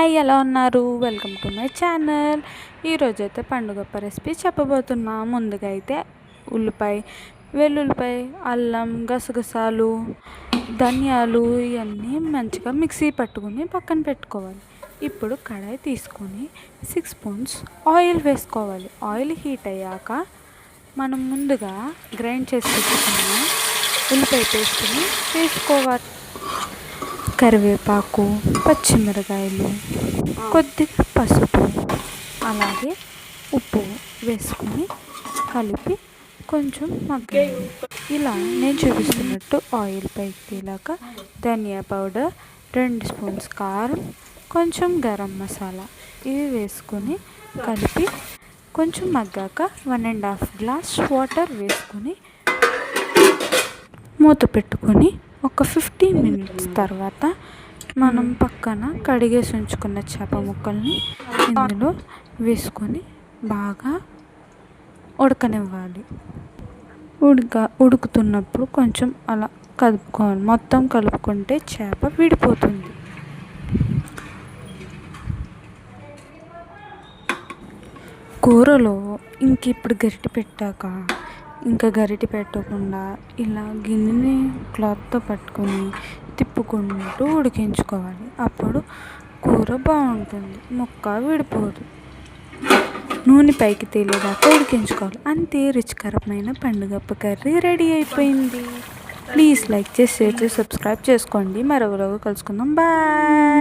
Hi, ఎలా ఉన్నారు? Welcome to my channel. ఈరోజైతే పండుగప్ప రెసిపీ చెప్పబోతున్నా. ముందుగా అయితే ఉల్లిపాయ, వెల్లుల్లిపాయ, అల్లం, గసగసాలు, ధనియాలు ఇవన్నీ మంచిగా మిక్సీ పట్టుకుని పక్కన పెట్టుకోవాలి. ఇప్పుడు కడాయి తీసుకొని 6 స్పూన్స్ ఆయిల్ వేసుకోవాలి. ఆయిల్ హీట్ అయ్యాక మనం ముందుగా గ్రైండ్ చేసి పెట్టుకున్న ఉల్లిపాయ పేస్ట్ని వేసుకోవాలి. కరివేపాకు, పచ్చిమిరకాయలు, కొద్దిగా పసుపు, అలాగే ఉప్పు వేసుకొని కలిపి కొంచెం మగ్గాలి. ఇలా నేను చూపిస్తున్నట్టు ఆయిల్ పైకి తేలాక ధనియా పౌడర్, 2 స్పూన్స్ కారం, కొంచెం గరం మసాలా ఇవి వేసుకొని కలిపి కొంచెం మగ్గాక 1.5 గ్లాస్ వాటర్ వేసుకొని మూత పెట్టుకొని ఒక 15 మినిట్స్ తర్వాత మనం పక్కన కడిగేసి ఉంచుకున్న చేప ముక్కల్ని ఇందులో వేసుకొని బాగా ఉడకనివ్వాలి. ఉడుకుతున్నప్పుడు కొంచెం అలా కలుపుకోవాలి. మొత్తం కలుపుకుంటే చేప విడిపోతుంది. కూరలో ఇప్పుడు గరిటె పెట్టాక ఇంకా గరిటె పెట్టకుండా ఇలా గిన్నెని క్లాత్తో పట్టుకొని తిప్పుకుంటూ ఉడికించుకోవాలి. అప్పుడు కూర బాగుంటుంది, ముక్క విడిపోదు. నూనె పైకి తేలేదాకా ఉడికించుకోవాలి. అంతే, రుచికరమైన పండుగప్ప కర్రీ రెడీ అయిపోయింది. ప్లీజ్ లైక్ చేసి, షేర్ చేసి, సబ్స్క్రైబ్ చేసుకోండి. మరొకరోజు కలుసుకుందాం. బాయ్.